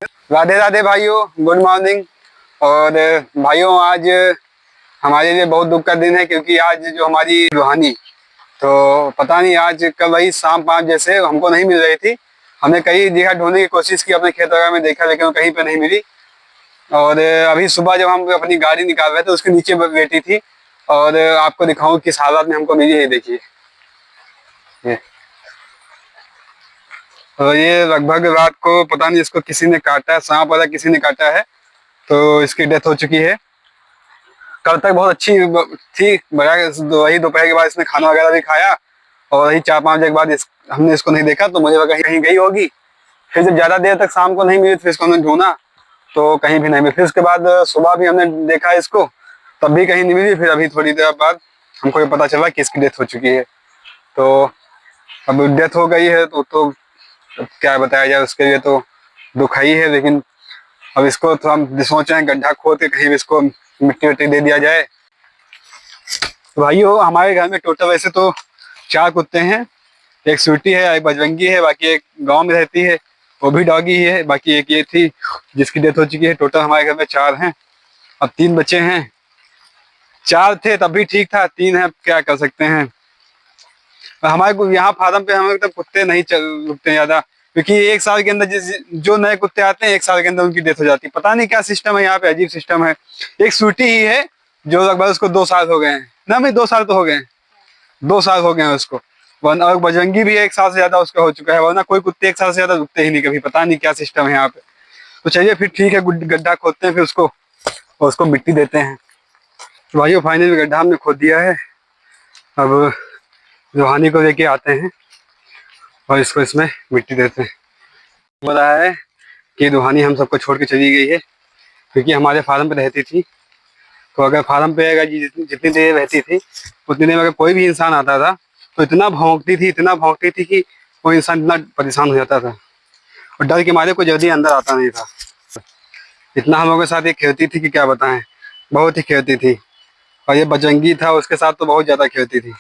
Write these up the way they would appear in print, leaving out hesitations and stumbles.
राधे राधे भाइयों, good morning. और भाइयों, आज हमारे लिए बहुत दुख का दिन है क्योंकि आज जो हमारी रूहानी, तो पता नहीं आज कल वही शाम 5 जैसे हमको नहीं मिल रही थी। हमने कई जगह ढूंढने की कोशिश की, अपने खेत वगैरह में देखा लेकिन कहीं पे नहीं मिली। और अभी सुबह जब हम अपनी गाड़ी निकाल रहे थे उसके नीचे बैठी थी। और आपको दिखाऊं किस हालत में हमको मिली है, देखिए ये। और ये लगभग रात को पता नहीं इसको किसी ने काटा है, सांप वाला किसी ने काटा है, तो इसकी डेथ हो चुकी है। कल तक बहुत अच्छी थी, वही दोपहर के बाद इसने खाना वगैरह भी खाया। और वही 4-5 बजे के बाद हमने इसको नहीं देखा, तो मुझे लगा कहीं कहीं गई होगी। फिर जब ज्यादा देर तक शाम को नहीं मिली, फिर इसको हमने ढूंढा तो कहीं भी नहीं मिली। फिर उसके बाद सुबह भी हमने देखा इसको, तब भी कहीं नहीं मिली। फिर अभी थोड़ी देर बाद हमको ये पता चला कि इसकी डेथ हो चुकी है। तो अब डेथ हो गई है तो अब क्या बताया जाए, उसके लिए तो दुख ही है। लेकिन अब इसको तो हम सोच रहे हैं गड्ढा खोद के कहीं इसको मिट्टी वट्टी दे दिया जाए। तो भाइयों, हमारे घर में टोटल वैसे तो 4 कुत्ते हैं। एक स्वीटी है, एक बजरंगी है, बाकी एक गांव में रहती है, वो भी डॉगी ही है। बाकी एक ये थी जिसकी डेथ हो चुकी है। टोटल हमारे घर में 4 हैं। अब 3 बच्चे हैं। 4 थे तब भी ठीक था, 3 है, क्या कर सकते हैं। हमारे को यहाँ फार्म पे हमें तो कुत्ते नहीं रुकते ज्यादा, क्योंकि 1 साल के अंदर जो नए कुत्ते आते हैं 1 साल के अंदर उनकी डेथ हो जाती है। पता नहीं क्या सिस्टम है यहाँ पे, अजीब सिस्टम है। एक स्वीटी ही है जो लगभग उसको 2 साल हो गए हैं ना, भाई 2 साल तो हो गए हैं, 2 साल हो गए हैं उसको। वरना और बजरंगी भी 1 साल से ज्यादा उसका हो चुका है। वरना कोई कुत्ते 1 साल से ज्यादा रुकते ही नहीं कभी, पता नहीं क्या सिस्टम है यहाँ पे। तो चलिए फिर ठीक है, गड्ढा खोदते हैं, फिर उसको मिट्टी देते हैं। तो भाइयों, फाइनली गड्ढा हमने खोद दिया है। अब रूहानी को लेके आते हैं और इसको इसमें मिट्टी देते हैं। हो रहा है कि रूहानी हम सबको छोड़ के चली गई है, क्योंकि हमारे फार्म पे रहती थी। तो अगर फार्म पे अगर जितनी देर रहती थी उतनी देर में अगर कोई भी इंसान आता था तो इतना भौंकती थी, इतना भौंकती थी कि वो इंसान इतना परेशान हो जाता था। और डर के मारे कोई जल्दी अंदर आता नहीं था। इतना हम लोगों के साथ ये खेलती थी कि क्या बताएं, बहुत ही खेलती थी। और ये बजरंगी था, उसके साथ तो बहुत ज़्यादा खेलती थी।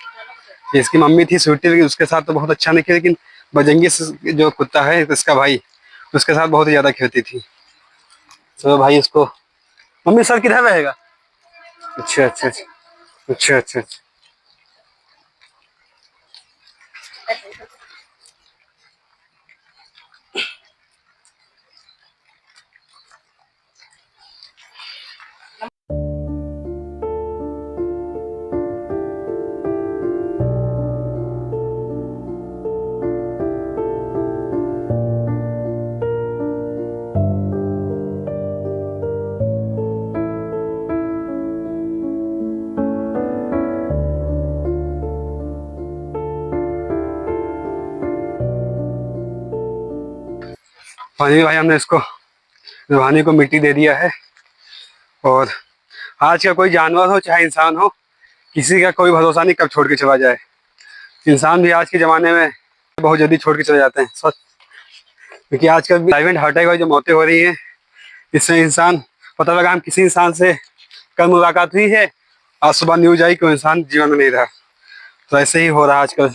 इसकी मम्मी थी स्वीटी, उसके साथ तो बहुत अच्छा नहीं खेली, लेकिन बजरंगी जो कुत्ता है इसका भाई, उसके साथ बहुत ही ज़्यादा खेलती थी। तो भाई इसको, मम्मी सर किधर रहेगा? अच्छा अच्छा अच्छा अच्छा अच्छा अच्छा। फाइनली भाई हमने इसको, रूहानी को मिट्टी दे दिया है। और आज का कोई जानवर हो चाहे इंसान हो, किसी का कोई भरोसा नहीं कब छोड़ के चला जाए। इंसान भी आज के ज़माने में बहुत जल्दी छोड़ के चले जाते हैं सच। क्योंकि आजकल साइलेंट हार्ट अटैक वाली जो मौतें हो रही हैं, इससे इंसान, पता लगा हम किसी इंसान से कल मुलाकात हुई है, आज सुबह न्यूज आई कि वो इंसान जीवन में नहीं रहा। तो ऐसे ही हो रहा आजकल।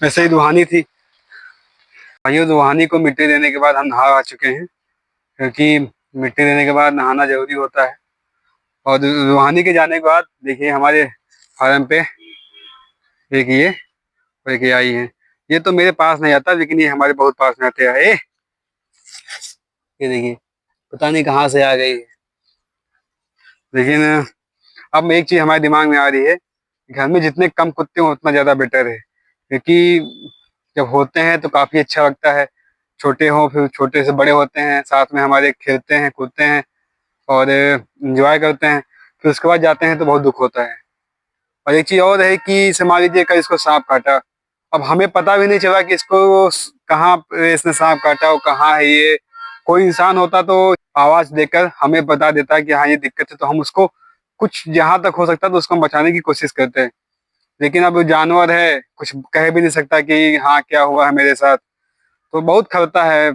ऐसे ही रूहानी थी भाइयों। रूहानी को मिट्टी देने के बाद हम नहा आ चुके हैं, क्योंकि मिट्टी देने के बाद नहाना जरूरी होता है। और रूहानी के जाने के बाद देखिए हमारे फार्म पे एक ये और एक ये आई है। ये तो मेरे पास नहीं आता, लेकिन ये हमारे बहुत पास में आते हैं। ये देखिए, पता नहीं कहाँ से आ गई है। लेकिन अब एक चीज हमारे दिमाग में आ रही है, घर में जितने कम कुत्ते हो उतना ज्यादा बेटर है, क्योंकि जब होते हैं तो काफी अच्छा लगता है। छोटे हो, फिर छोटे से बड़े होते हैं, साथ में हमारे खेलते हैं कूदते हैं और एंजॉय करते हैं। फिर उसके बाद जाते हैं तो बहुत दुख होता है। और एक चीज और है कि मान लीजिए कल इसको सांप काटा, अब हमें पता भी नहीं चला कि इसको कहाँ पे इसने सांप काटा और कहाँ है ये। कोई इंसान होता तो आवाज देकर हमें बता देता कि हाँ ये दिक्कत है, तो हम उसको कुछ जहां तक हो सकता तो उसको हम बचाने की कोशिश करते हैं। लेकिन अब जानवर है, कुछ कह भी नहीं सकता कि हाँ क्या हुआ है मेरे साथ। तो बहुत खलता है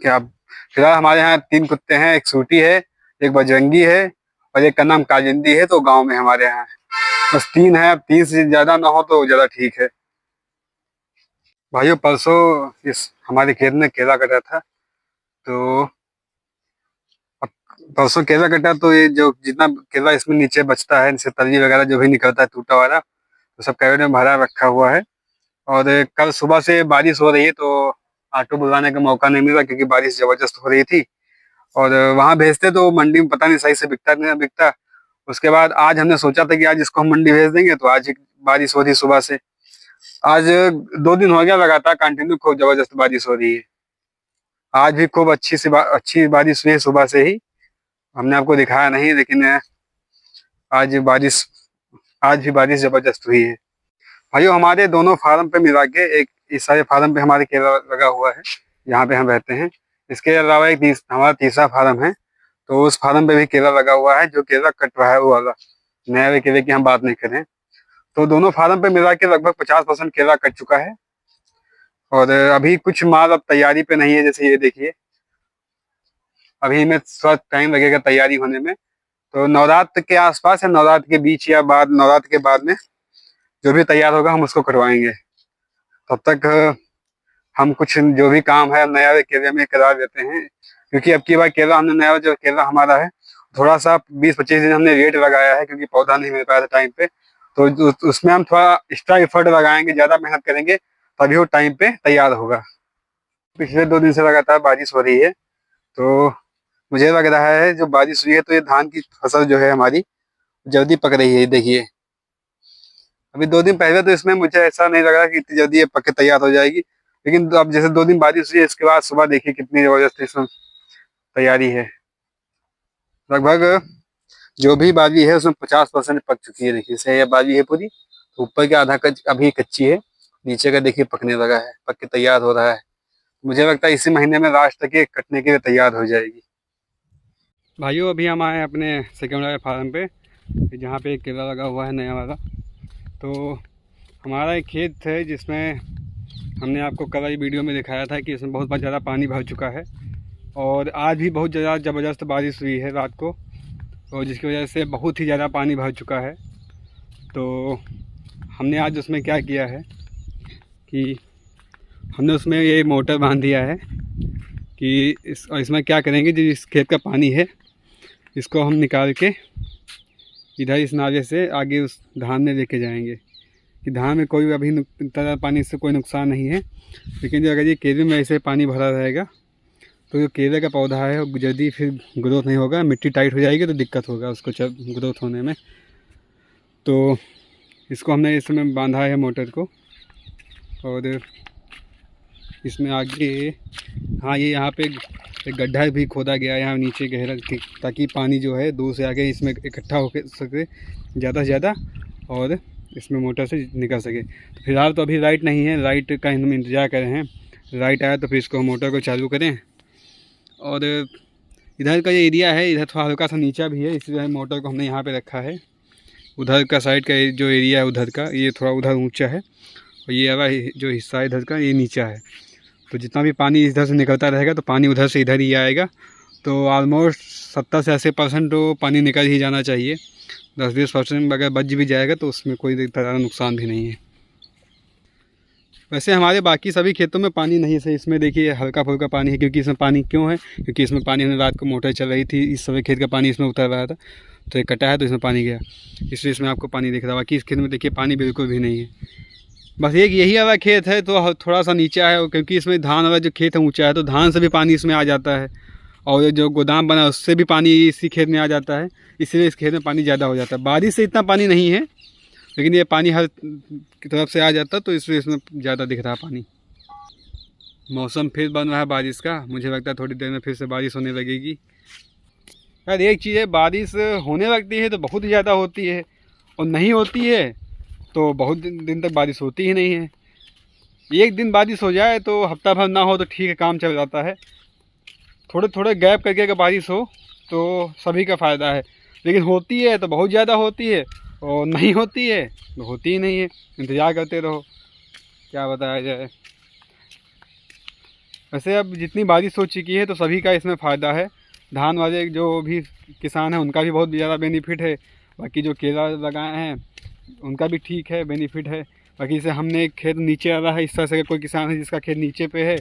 क्या। फिलहाल हमारे यहाँ 3 कुत्ते हैं, एक सूटी है, एक बजरंगी है और एक का नाम काजिंदी है। तो गाँव में हमारे यहाँ बस 3 है। अब 3 से ज्यादा ना हो तो ज्यादा ठीक है। भाइयों परसों इस हमारे खेत में केला कटा था। तो अब परसों केला कटा तो ये जो जितना केला इसमें नीचे बचता है, जैसे तली वगैरह जो भी निकलता है टूटा वाला, तो सब कैरेट में भरा रखा हुआ है। और कल सुबह से बारिश हो रही है तो ऑटो बुलाने का मौका नहीं मिला क्योंकि बारिश जबरदस्त हो रही थी। और वहां भेजते तो मंडी में पता नहीं सही से बिकता नहीं बिकता। उसके बाद आज हमने सोचा था कि आज इसको हम मंडी भेज देंगे, तो आज ही बारिश हो रही सुबह से। आज 2 दिन हो गया लगातार कंटिन्यू खूब जबरदस्त बारिश हो रही है। आज भी खूब अच्छी बारिश हुई है सुबह से ही। हमने आपको दिखाया नहीं, लेकिन आज बारिश आज भी बारिश जबरदस्त हुई है। भाइयों हमारे दोनों फार्म पे मिला के एक इस सारे फार्म पे हमारे केला लगा हुआ है, यहाँ पे हम रहते हैं। इसके अलावा हमारा तीसरा फार्म है, तो उस फार्म पे भी केला लगा हुआ है। जो केला कट रहा है वो वाला, नए वाले केले की हम बात नहीं करें। तो दोनों फार्म पे मिला के लगभग 50% केला कट चुका है। और अभी कुछ माल अब तैयारी पे नहीं है, जैसे ये देखिए अभी में थोड़ा टाइम लगेगा तैयारी होने में। तो नवरात्र के आसपास या नवरात्र के बीच या बाद नवरात्र के बाद में जो भी तैयार होगा हम उसको करवाएंगे। तब तक हम कुछ जो भी काम है नया केले में करा देते हैं, क्योंकि अब की बार केला हमने नया जो केला हमारा है थोड़ा सा 20-25 दिन हमने रेट लगाया है, क्योंकि पौधा नहीं मिल पाया था टाइम पे। तो उसमें हम थोड़ा एक्स्ट्रा एफर्ट लगाएंगे, ज्यादा मेहनत करेंगे, तभी वो टाइम पे तैयार होगा। पिछले 2 दिन से लगातार बारिश हो रही है, तो मुझे लग रहा है जो बारिश हुई है तो ये धान की फसल जो है हमारी जल्दी पक रही है। देखिए अभी 2 दिन पहले तो इसमें मुझे ऐसा नहीं लगा कि इतनी जल्दी ये पक के तैयार हो जाएगी, लेकिन अब जैसे 2 दिन बारिश हुई है इसके बाद सुबह देखिए कितनी जबरदस्त इसमें तैयारी है। लगभग जो भी बाली है उसमें 50% पक चुकी है। देखिए जैसे ये बाली है पूरी, तो ऊपर के आधा कच अभी कच्ची है, नीचे का देखिए पकने लगा है, पक के तैयार हो रहा है। मुझे लगता है इसी महीने में लास्ट तक ये कटने के लिए तैयार हो जाएगी। भाइयों अभी हम आए अपने सेकंड वाले फार्म पे, जहाँ पे एक केला लगा हुआ है नया वाला। तो हमारा एक खेत है जिसमें हमने आपको कल ही वीडियो में दिखाया था कि इसमें बहुत ज़्यादा पानी भर चुका है। और आज भी बहुत ज़्यादा ज़बरदस्त बारिश हुई है रात को, और जिसकी वजह से बहुत ही ज़्यादा पानी भर चुका है। तो हमने आज उसमें क्या किया है कि हमने उसमें ये मोटर बांध दिया है कि इसमें क्या करेंगे, जो इस खेत का पानी है इसको हम निकाल के इधर इस नाले से आगे उस धान में लेके जाएंगे। कि धान में कोई अभी तरह पानी से कोई नुकसान नहीं है, लेकिन जो अगर ये केले में ऐसे पानी भरा रहेगा तो जो केले का पौधा है वो जल्दी फिर ग्रोथ नहीं होगा, मिट्टी टाइट हो जाएगी तो दिक्कत होगा उसको ग्रोथ होने में। तो इसको हमने इसमें बांधा है मोटर को, और इसमें आगे हाँ ये यहाँ पे एक गड्ढा भी खोदा गया है यहाँ नीचे गहरा, ताकि पानी जो है दूर से आगे इसमें इकट्ठा हो सके ज़्यादा से ज़्यादा, और इसमें मोटर से निकल सके। तो फिलहाल तो अभी लाइट नहीं है, लाइट का हम इंतज़ार कर रहे हैं। लाइट आया तो फिर इसको मोटर को चालू करें। और इधर का जो एरिया है इधर थोड़ा हल्का सा नीचा भी है, इसलिए मोटर को हमने यहाँ पे रखा है। उधर का साइड का जो एरिया है उधर का, ये थोड़ा उधर ऊंचा है, और ये वाला जो हिस्सा है इधर का ये नीचा है। तो जितना भी पानी इधर से निकलता रहेगा तो पानी उधर से इधर ही आएगा। तो ऑलमोस्ट 70 से 80% तो पानी निकल ही जाना चाहिए। 10-20% अगर बच भी जाएगा तो उसमें कोई तरह का नुकसान भी नहीं है। वैसे हमारे बाकी सभी खेतों में पानी नहीं है, इसमें देखिए हल्का फुल्का पानी है। क्योंकि इसमें पानी क्यों है, क्योंकि इसमें पानी हमने रात को मोटर चल रही थी, इस सभी खेत का पानी इसमें उतर रहा था, तो ये कटा है तो इसमें पानी गया, इसलिए इसमें आपको पानी दिख रहा है। बाकी इस खेत में देखिए पानी बिल्कुल भी नहीं है। बस एक यही वाला खेत है तो थोड़ा सा नीचा है, क्योंकि इसमें धान वाला जो खेत है ऊंचा है, तो धान से भी पानी इसमें आ जाता है, और जो गोदाम बना उससे भी पानी इसी खेत में आ जाता है, इसलिए इस खेत में पानी ज़्यादा हो जाता है। बारिश से इतना पानी नहीं है, लेकिन ये पानी हर की तरफ से आ जाता, तो इसलिए इसमें ज़्यादा दिख रहा है पानी। मौसम फिर बन रहा है बारिश का, मुझे लगता है थोड़ी देर में फिर से बारिश होने लगेगी। यार एक चीज़ है, बारिश होने लगती है तो बहुत ही ज़्यादा होती है, और नहीं होती है तो बहुत दिन तक बारिश होती ही नहीं है। एक दिन बारिश हो जाए तो हफ्ता भर ना हो तो ठीक है, काम चल जाता है। थोड़े थोड़े गैप करके अगर बारिश हो तो सभी का फ़ायदा है, लेकिन होती है तो बहुत ज़्यादा होती है, और नहीं होती है तो होती ही नहीं है। इंतज़ार करते रहो, क्या बताया जाए। वैसे अब जितनी बारिश हो चुकी है तो सभी का इसमें फ़ायदा है। धान वाले जो भी किसान हैं उनका भी बहुत ज़्यादा बेनिफिट है, बाकी जो केला लगाए हैं उनका भी ठीक है बेनिफिट है। बाकी से हमने एक खेत नीचे वाला है, इस तरह से कोई किसान है जिसका खेत नीचे पे है,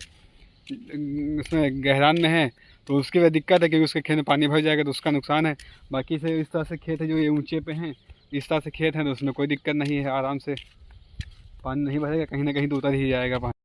उसमें गहरान में है, तो उसकी वह दिक्कत है क्योंकि उसके खेत में पानी भर जाएगा तो उसका नुकसान है। बाकी से इस तरह से खेत है जो ये ऊंचे पे हैं, इस तरह से खेत है तो उसमें कोई दिक्कत नहीं है, आराम से पानी नहीं भरेगा, कहीं ना कहीं तो उतर ही जाएगा पानी।